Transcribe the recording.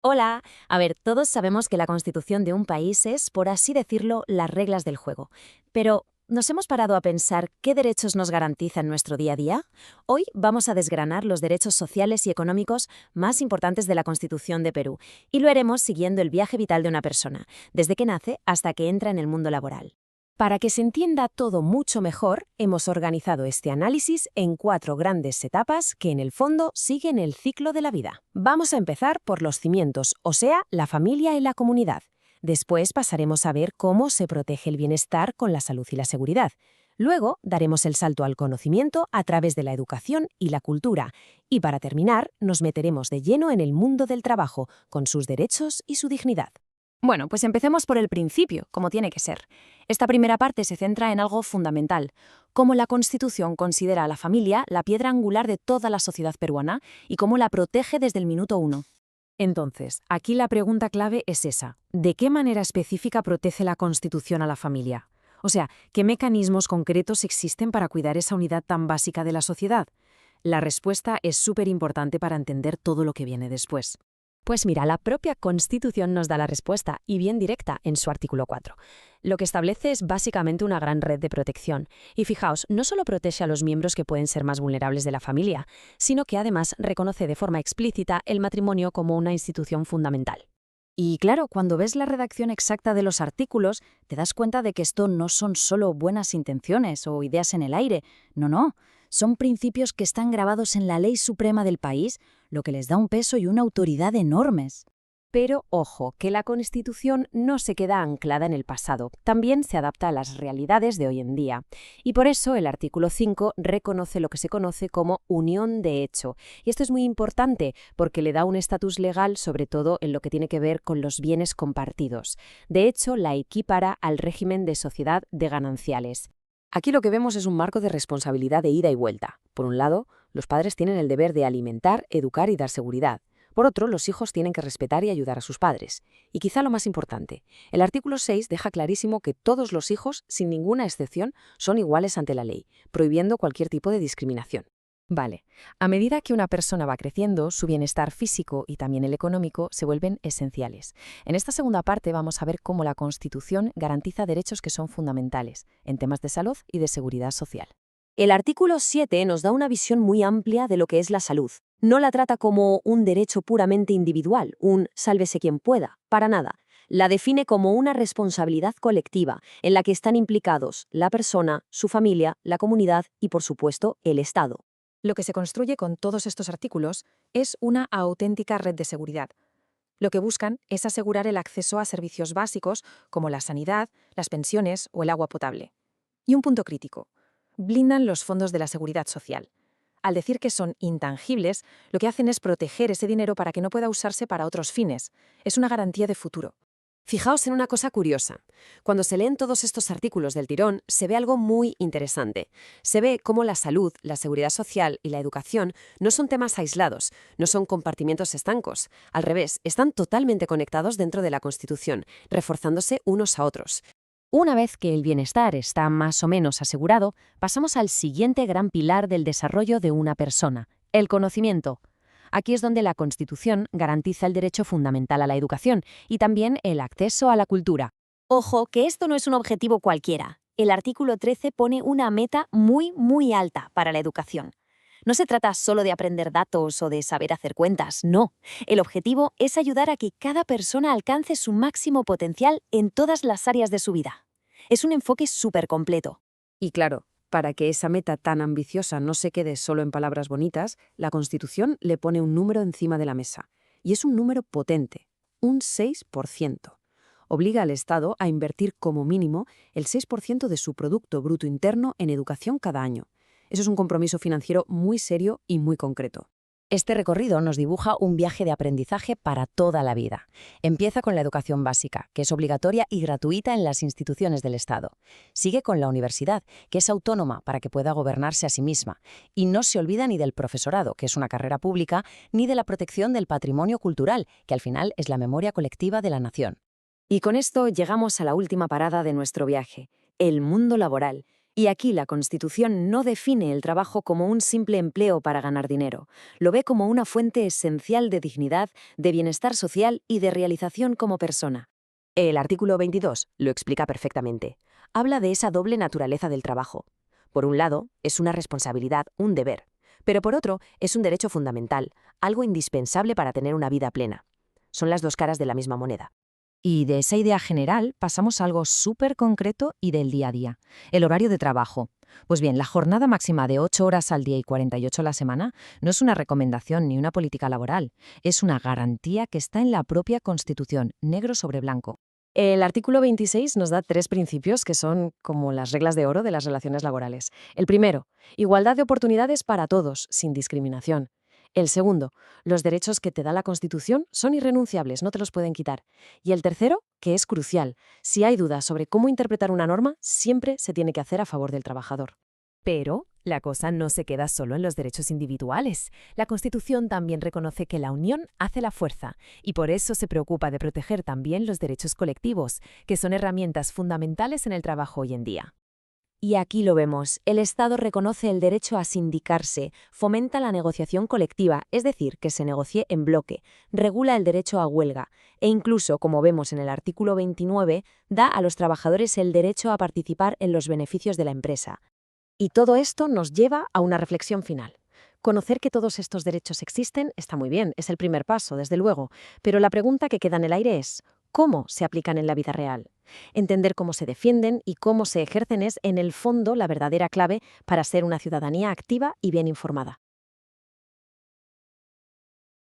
Hola, a ver, todos sabemos que la constitución de un país es, por así decirlo, las reglas del juego. Pero, ¿nos hemos parado a pensar qué derechos nos garantizan nuestro día a día? Hoy vamos a desgranar los derechos sociales y económicos más importantes de la Constitución de Perú, y lo haremos siguiendo el viaje vital de una persona, desde que nace hasta que entra en el mundo laboral. Para que se entienda todo mucho mejor, hemos organizado este análisis en 4 grandes etapas que en el fondo siguen el ciclo de la vida. Vamos a empezar por los cimientos, o sea, la familia y la comunidad. Después pasaremos a ver cómo se protege el bienestar con la salud y la seguridad. Luego daremos el salto al conocimiento a través de la educación y la cultura. Y para terminar, nos meteremos de lleno en el mundo del trabajo, con sus derechos y su dignidad. Bueno, pues empecemos por el principio, como tiene que ser. Esta primera parte se centra en algo fundamental, cómo la Constitución considera a la familia la piedra angular de toda la sociedad peruana y cómo la protege desde el minuto uno. Entonces, aquí la pregunta clave es esa. ¿De qué manera específica protege la Constitución a la familia? O sea, ¿qué mecanismos concretos existen para cuidar esa unidad tan básica de la sociedad? La respuesta es súper importante para entender todo lo que viene después. Pues mira, la propia Constitución nos da la respuesta, y bien directa, en su artículo 4. Lo que establece es básicamente una gran red de protección. Y fijaos, no solo protege a los miembros que pueden ser más vulnerables de la familia, sino que además reconoce de forma explícita el matrimonio como una institución fundamental. Y claro, cuando ves la redacción exacta de los artículos, te das cuenta de que esto no son solo buenas intenciones o ideas en el aire. No. Son principios que están grabados en la ley suprema del país, lo que les da un peso y una autoridad enormes. Pero ojo, que la Constitución no se queda anclada en el pasado, también se adapta a las realidades de hoy en día. Y por eso el artículo 5 reconoce lo que se conoce como unión de hecho. Y esto es muy importante porque le da un estatus legal, sobre todo en lo que tiene que ver con los bienes compartidos. De hecho, la equipara al régimen de sociedad de gananciales. Aquí lo que vemos es un marco de responsabilidad de ida y vuelta. Por un lado, los padres tienen el deber de alimentar, educar y dar seguridad. Por otro, los hijos tienen que respetar y ayudar a sus padres. Y quizá lo más importante, el artículo 6 deja clarísimo que todos los hijos, sin ninguna excepción, son iguales ante la ley, prohibiendo cualquier tipo de discriminación. Vale, a medida que una persona va creciendo, su bienestar físico y también el económico se vuelven esenciales. En esta segunda parte vamos a ver cómo la Constitución garantiza derechos que son fundamentales en temas de salud y de seguridad social. El artículo 7 nos da una visión muy amplia de lo que es la salud. No la trata como un derecho puramente individual, un sálvese quien pueda, para nada. La define como una responsabilidad colectiva en la que están implicados la persona, su familia, la comunidad y, por supuesto, el Estado. Lo que se construye con todos estos artículos es una auténtica red de seguridad. Lo que buscan es asegurar el acceso a servicios básicos como la sanidad, las pensiones o el agua potable. Y un punto crítico: blindan los fondos de la seguridad social. Al decir que son intangibles, lo que hacen es proteger ese dinero para que no pueda usarse para otros fines. Es una garantía de futuro. Fijaos en una cosa curiosa. Cuando se leen todos estos artículos del tirón, se ve algo muy interesante. Se ve cómo la salud, la seguridad social y la educación no son temas aislados, no son compartimientos estancos. Al revés, están totalmente conectados dentro de la Constitución, reforzándose unos a otros. Una vez que el bienestar está más o menos asegurado, pasamos al siguiente gran pilar del desarrollo de una persona: el conocimiento. Aquí es donde la Constitución garantiza el derecho fundamental a la educación y también el acceso a la cultura. Ojo, que esto no es un objetivo cualquiera. El artículo 13 pone una meta muy alta para la educación. No se trata solo de aprender datos o de saber hacer cuentas, no. El objetivo es ayudar a que cada persona alcance su máximo potencial en todas las áreas de su vida. Es un enfoque súper completo. Y claro, para que esa meta tan ambiciosa no se quede solo en palabras bonitas, la Constitución le pone un número encima de la mesa. Y es un número potente, un 6%. Obliga al Estado a invertir como mínimo el 6% de su Producto Bruto Interno en educación cada año. Eso es un compromiso financiero muy serio y muy concreto. Este recorrido nos dibuja un viaje de aprendizaje para toda la vida. Empieza con la educación básica, que es obligatoria y gratuita en las instituciones del Estado. Sigue con la universidad, que es autónoma para que pueda gobernarse a sí misma. Y no se olvida ni del profesorado, que es una carrera pública, ni de la protección del patrimonio cultural, que al final es la memoria colectiva de la nación. Y con esto llegamos a la última parada de nuestro viaje, el mundo laboral. Y aquí la Constitución no define el trabajo como un simple empleo para ganar dinero, lo ve como una fuente esencial de dignidad, de bienestar social y de realización como persona. El artículo 22 lo explica perfectamente. Habla de esa doble naturaleza del trabajo. Por un lado, es una responsabilidad, un deber, pero por otro, es un derecho fundamental, algo indispensable para tener una vida plena. Son las dos caras de la misma moneda. Y de esa idea general pasamos a algo súper concreto y del día a día, el horario de trabajo. Pues bien, la jornada máxima de 8 horas al día y 48 a la semana no es una recomendación ni una política laboral, es una garantía que está en la propia Constitución, negro sobre blanco. El artículo 26 nos da 3 principios que son como las reglas de oro de las relaciones laborales. El primero, igualdad de oportunidades para todos, sin discriminación. El segundo, los derechos que te da la Constitución son irrenunciables, no te los pueden quitar. Y el tercero, que es crucial, si hay dudas sobre cómo interpretar una norma, siempre se tiene que hacer a favor del trabajador. Pero la cosa no se queda solo en los derechos individuales. La Constitución también reconoce que la unión hace la fuerza y por eso se preocupa de proteger también los derechos colectivos, que son herramientas fundamentales en el trabajo hoy en día. Y aquí lo vemos, el Estado reconoce el derecho a sindicarse, fomenta la negociación colectiva, es decir, que se negocie en bloque, regula el derecho a huelga e incluso, como vemos en el artículo 29, da a los trabajadores el derecho a participar en los beneficios de la empresa. Y todo esto nos lleva a una reflexión final. Conocer que todos estos derechos existen está muy bien, es el primer paso, desde luego, pero la pregunta que queda en el aire es, ¿cómo se aplican en la vida real? Entender cómo se defienden y cómo se ejercen es, en el fondo, la verdadera clave para ser una ciudadanía activa y bien informada.